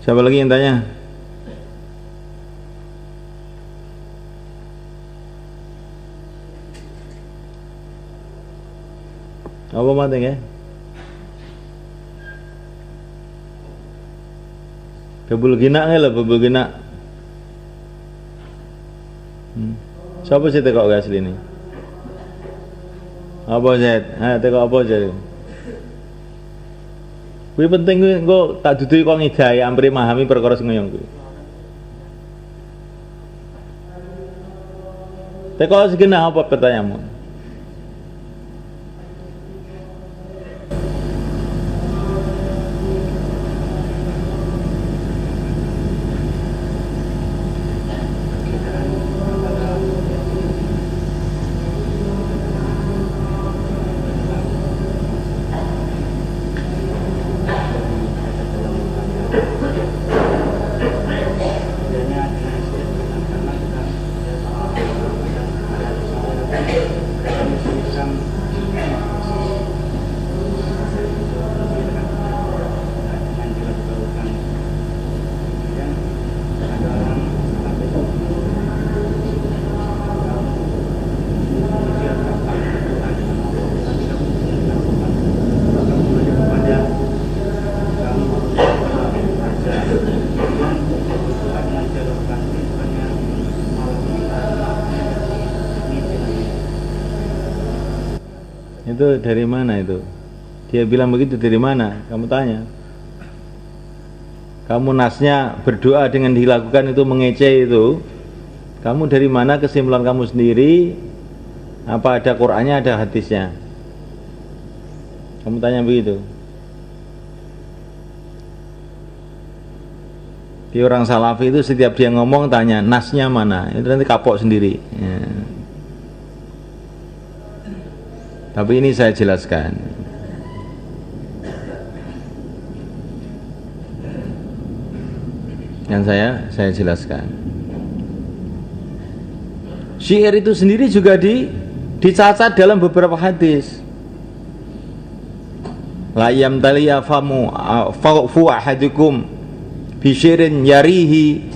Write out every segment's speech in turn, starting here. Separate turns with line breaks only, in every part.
Siapa lagi yang tanya? Apa mati ya? Bebul gina lah, bebul gina. Siapa sih tekok asli ini? Apa Zed? Tekok apa Zed? Kuwi penting kuwi engko tak duduhi kok ngidai ampri memahami perkara sing ngono kuwi. Tekok segena apa pertanyaanmu? Itu dari mana itu? Dia bilang begitu dari mana? Kamu tanya. Kamu nasnya berdoa dengan dilakukan itu mengece itu. Kamu dari mana kesimpulan kamu sendiri? Apa ada Qur'annya, ada hadisnya? Kamu tanya begitu. Di orang salafi itu setiap dia ngomong tanya nasnya mana? Itu nanti kapok sendiri. Ya. Tapi ini saya jelaskan. Yang saya jelaskan. Syair itu sendiri juga dicatat dalam beberapa hadis. La yamtaliya famu fu ahadukum bisyirin yarihi.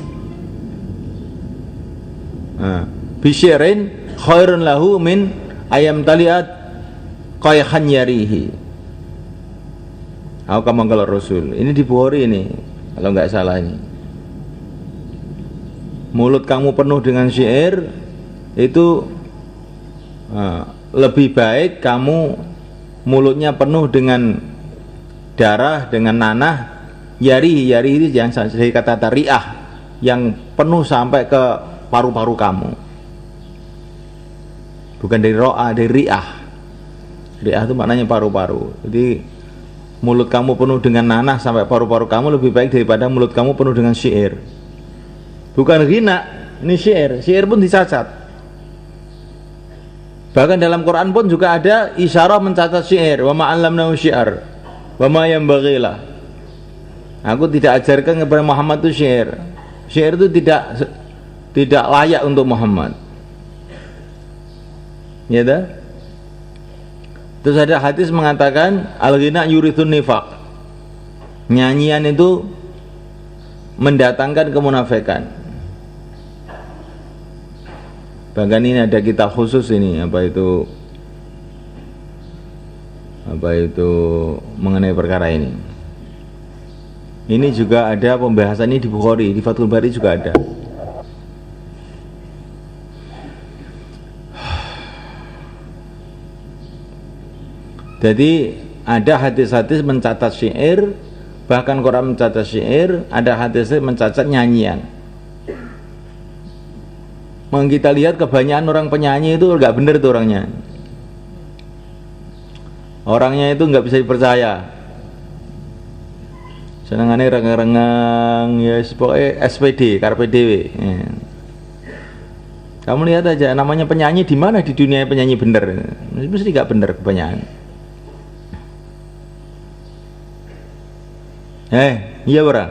Bisyirin khairun lahu min ayam taliat qayhan yarihi. Aku kamu kalau Rasul. Ini di Bukhari ini, kalau nggak salah ini. Mulut kamu penuh dengan syair itu lebih baik kamu mulutnya penuh dengan darah, dengan nanah. Yari itu yang dari kata riah, yang penuh sampai ke paru-paru kamu. Bukan dari ro'a, dari riah. Riah itu maknanya paru-paru. Jadi mulut kamu penuh dengan nanah sampai paru-paru kamu lebih baik daripada mulut kamu penuh dengan syair. Bukan ghina, ini syair. Syair pun dicatat. Bahkan dalam Quran pun juga ada isyarah mencatat syair. Wa ma 'allamnahu syi'r wa ma yanbaghi lah. Aku tidak ajarkan kepada Muhammad itu syair. Syair itu tidak layak untuk Muhammad. Ya dah. Terus ada hadis mengatakan al-ghina yurithun nifaq. Nyanyian itu mendatangkan kemunafikan. Bahkan ini ada kitab khusus ini apa itu mengenai perkara ini. Ini juga ada pembahasan ini di Bukhari, di Fathul Bari juga ada. Jadi ada hadis-hadis mencatat syair, bahkan Quran mencatat syair, ada hadis mencatat nyanyian. Kita lihat kebanyakan orang penyanyi itu nggak benar tuh orangnya. Orangnya itu nggak bisa dipercaya. Senengannya rengang-rengang, ya pokoknya SPD, Carpe Diewe. Ya. Kamu lihat aja namanya penyanyi di mana di dunia penyanyi benar? Mesti nggak benar kebanyakan. Iya ora.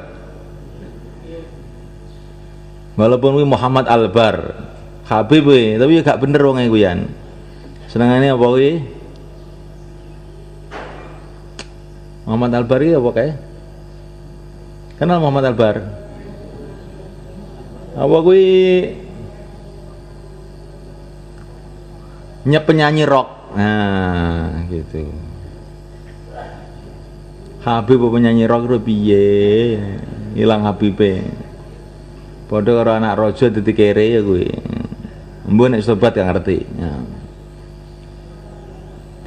Walaupun Muhammad Albar, Habib tapi gak bener wong iku yan. Senengane apa kuwi? Muhammad Albar iki apa kae? Kenal Muhammad Albar? Apa kuwi penyanyi rock. Nah, gitu. Habib penyanyi rock itu piye? Ilang Habibe. Padha karo anak raja dadi kere ya kuwi. Mbok nek sobat gak ngerti. Ya.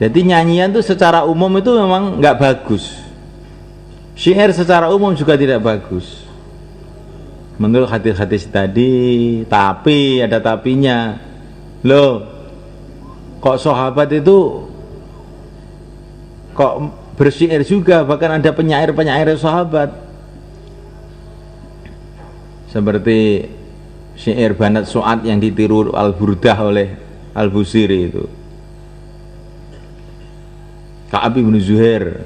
Jadi nyanyian itu secara umum itu memang nggak bagus. Syair secara umum juga tidak bagus. Menurut hadis-hadis tadi, tapi ada tapinya. Loh, kok sahabat itu kok bersyair juga, bahkan ada penyair-penyair sahabat. Seperti syair Banat Su'ad yang ditiru Al-Burdah oleh Al-Busiri itu. Ka'ab bin Zuhair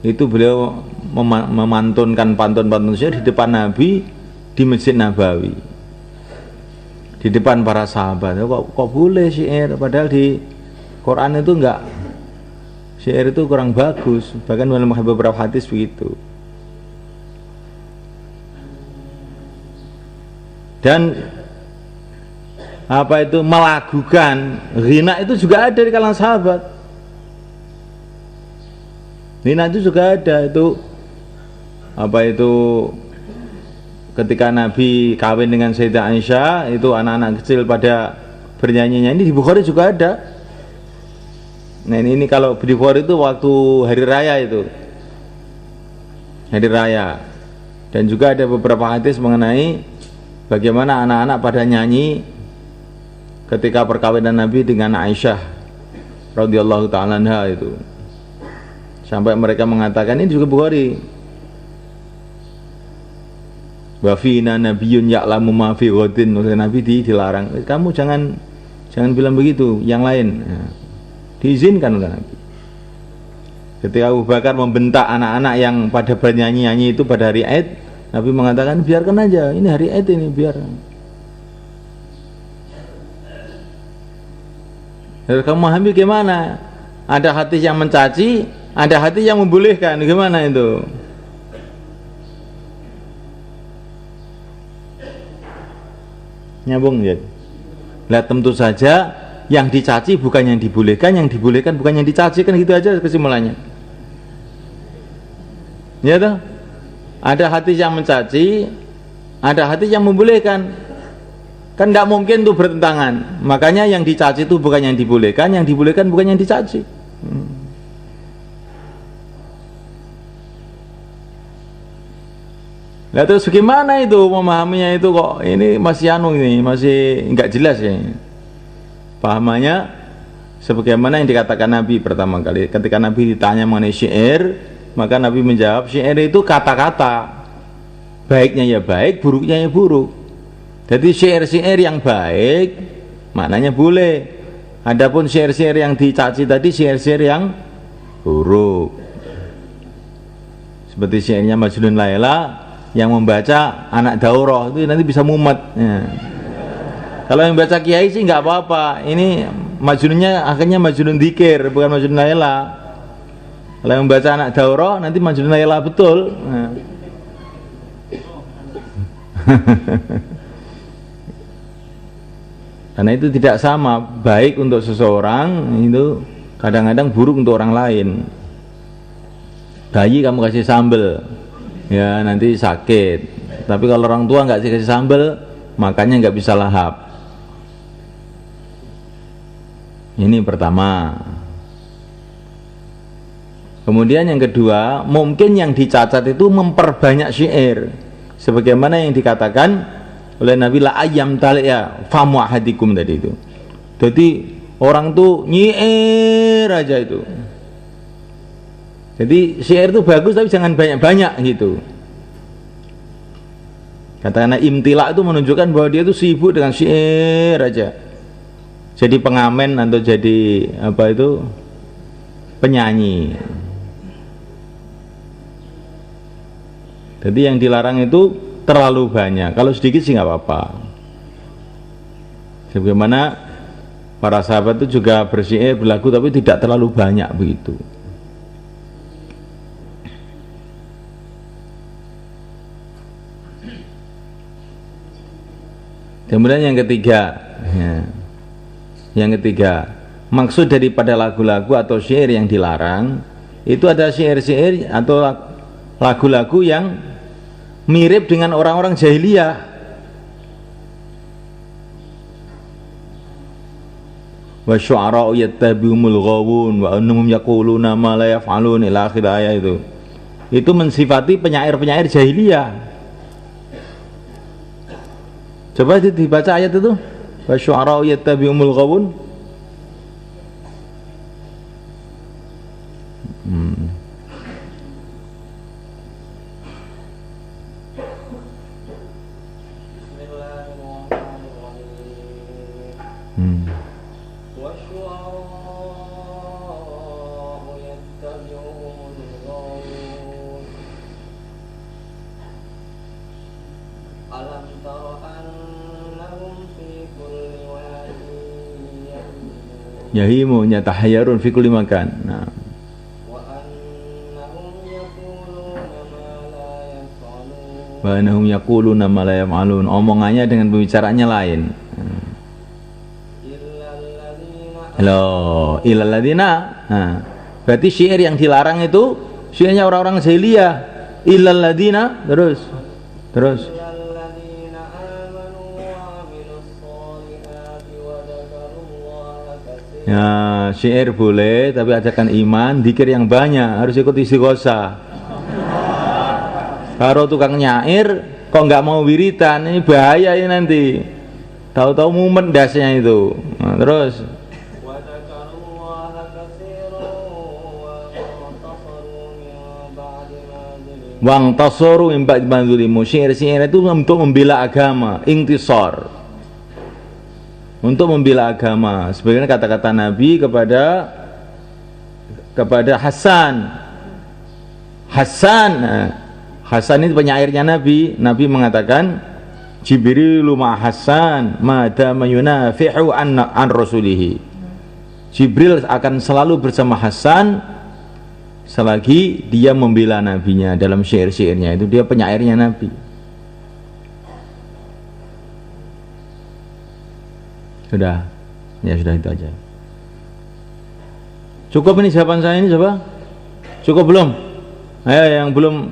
itu beliau memantunkan pantun-pantun syair di depan Nabi di Masjid Nabawi, di depan para sahabat. Kok boleh syair, padahal di Quran itu enggak, syair itu kurang bagus, bahkan dalam beberapa hadis begitu. Dan apa itu melagukan ghina itu juga ada di kalangan sahabat. Ghina itu juga ada, itu apa itu ketika Nabi kawin dengan Sayyidah Aisyah, itu anak-anak kecil pada bernyanyi-nyanyi. Di Bukhari juga ada. Nah ini kalau di Bukhari itu waktu hari raya itu, hari raya. Dan juga ada beberapa hadis mengenai bagaimana anak-anak pada nyanyi ketika perkawinan Nabi dengan Aisyah radhiyallahu ta'ala anha itu. Sampai mereka mengatakan, ini juga Bukhari, wa fina nabiyyun ya'lamu ma fi ghadin. Nabi dilarang, kamu jangan bilang begitu yang lain. Nah, diizinkan oleh Nabi. Ketika Abu Bakar membentak anak-anak yang pada bernyanyi-nyanyi itu pada hari Aid, Nabi mengatakan biarkan aja, ini hari Aid ini, biar. Lalu kamu memahami gimana? Ada hadis yang mencaci, ada hadis yang membolehkan, gimana itu? Nyambung ya. Lah tentu saja yang dicaci bukan yang dibolehkan bukan yang dicaci, kan gitu aja kesimpulannya. Ya toh? Ada hadis yang mencaci, ada hadis yang membolehkan. Kan enggak mungkin itu bertentangan. Makanya yang dicaci itu bukan yang dibolehkan bukan yang dicaci. Lah terus bagaimana itu memahaminya itu, kok ini masih ini masih enggak jelas ya. Pahamannya sebagaimana yang dikatakan Nabi pertama kali ketika Nabi ditanya mengenai syair, maka Nabi menjawab syair itu kata-kata, baiknya ya baik, buruknya ya buruk. Jadi syair-syair yang baik maknanya boleh. Adapun syair-syair yang dicaci tadi syair-syair yang buruk. Seperti syairnya Majnun Laila yang membaca anak daurah itu nanti bisa mumet ya. Kalau yang baca kiai sih nggak apa-apa, ini majnunnya akhirnya majnun dzikir bukan Majnun Laila. Kalau yang membaca anak daurah nanti Majnun Laila betul ya. Karena itu tidak sama, baik untuk seseorang itu kadang-kadang buruk untuk orang lain. Bayi kamu kasih sambal ya nanti sakit, tapi kalau orang tua nggak dikasih sambal makanya nggak bisa lahap. Ini pertama. Kemudian yang kedua, mungkin yang dicacat itu memperbanyak syair, sebagaimana yang dikatakan oleh Nabi la ayam taliya famu ahadikum tadi itu. Jadi orang tuh nyiir aja itu. Jadi syair itu bagus tapi jangan banyak-banyak gitu. Katakanlah imtila itu menunjukkan bahwa dia itu sibuk dengan syair aja. Jadi pengamen atau jadi apa itu penyanyi. Jadi yang dilarang itu terlalu banyak. Kalau sedikit sih nggak apa-apa. Sebagaimana para sahabat itu juga bersyair berlagu tapi tidak terlalu banyak begitu. Kemudian yang ketiga, ya, yang ketiga, maksud daripada lagu-lagu atau syair yang dilarang itu ada syair-syair atau lagu-lagu yang mirip dengan orang-orang jahiliyah. Wa syu'ara'u yattabi'umul ghawun wa annahum yaquluna ma la yaf'alun ila akhir ayat itu. Itu mensifati penyair-penyair jahiliyah. Coba dibaca ayat itu. Wa syu'ara'u yattabi'umul ghawun. Yahimu yatahayyarun fi kulli makan. Nah. Wa annahum yaquluna ma la yaf'alun. Omongannya dengan pembicaraannya lain. Halo, illal ladzina. Nah, berarti syair yang dilarang itu syairnya orang-orang jahiliyah. Illal ladzina terus. Ya, syair boleh, tapi ajakan iman, dzikir yang banyak, harus ikut istighosah. Kalau tukang nyair, kok nggak mau wiritan, ini bahaya ini nanti. Tahu-tahu mumet dasnya itu. Nah, terus. Wang tasoru imbak bantulimu. Syair-syair itu untuk membela agama, intisar. Untuk membela agama, sebagaimana kata-kata Nabi kepada Hasan. Hasan itu penyairnya Nabi. Nabi mengatakan, Jibrilu ma Hasan madama yunafi'u an rasulihi. Jibril akan selalu bersama Hasan selagi dia membela nabinya. Dalam syair-syairnya itu dia penyairnya Nabi. Sudah, ya sudah itu aja. Cukup ini jawaban saya ini, coba. Cukup belum? Ayo yang belum,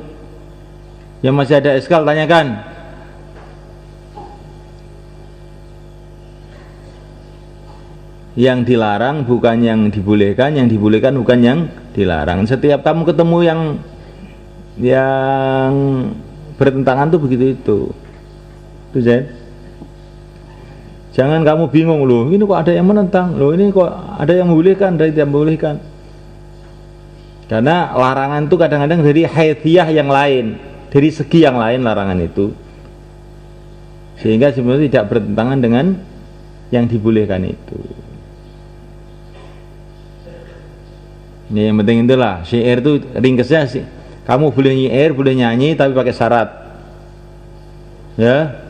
yang masih ada eskal tanyakan. Yang dilarang bukan yang dibolehkan, yang dibolehkan bukan yang dilarang. Setiap kamu ketemu yang bertentangan tuh begitu itu. Itu Zaid. Jangan kamu bingung, loh ini kok ada yang menentang, loh ini kok ada yang membolehkan, ada yang tidak membolehkan. Karena larangan itu kadang-kadang dari haithiyah yang lain, dari segi yang lain larangan itu, sehingga sebenarnya tidak bertentangan dengan yang dibolehkan itu. Ini yang penting itulah, syair itu ringkesnya sih, kamu boleh nyair, boleh nyanyi, tapi pakai syarat. Ya.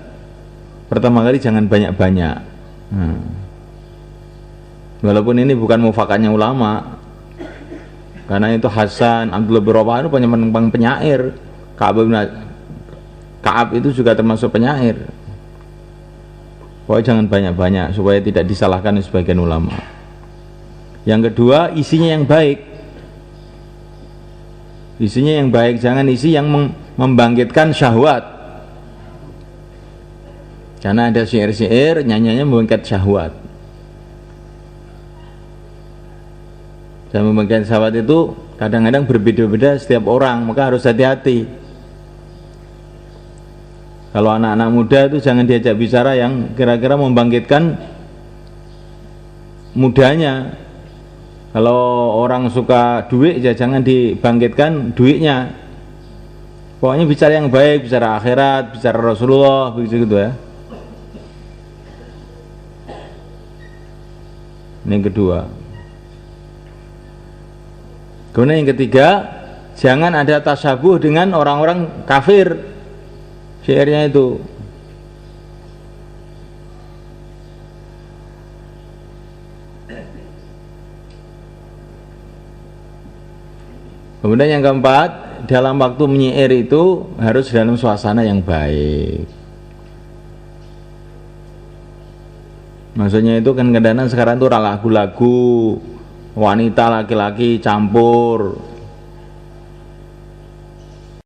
Pertama kali jangan banyak-banyak. Walaupun ini bukan mufakannya ulama, karena itu Hasan, Abdullah bin Rawah itu penyair. Ka'ab itu juga termasuk penyair. Pokoknya jangan banyak-banyak supaya tidak disalahkan sebagian ulama. Yang kedua, isinya yang baik. Isinya yang baik, jangan isi yang membangkitkan syahwat. Karena ada syair-syair nyanyiannya membangkit syahwat. Dan membangkit syahwat itu kadang-kadang berbeda-beda setiap orang, maka harus hati-hati. Kalau anak-anak muda itu jangan diajak bicara yang kira-kira membangkitkan mudanya. Kalau orang suka duit ya jangan dibangkitkan duitnya. Pokoknya bicara yang baik, bicara akhirat, bicara Rasulullah, begitu gitu ya. Ini yang kedua. Kemudian yang ketiga, jangan ada tasyabuh dengan orang-orang kafir. Syairnya itu. Kemudian yang keempat, dalam waktu menyair itu harus dalam suasana yang baik. Maksudnya itu kan kadang sekarang tuh lagu-lagu wanita laki-laki campur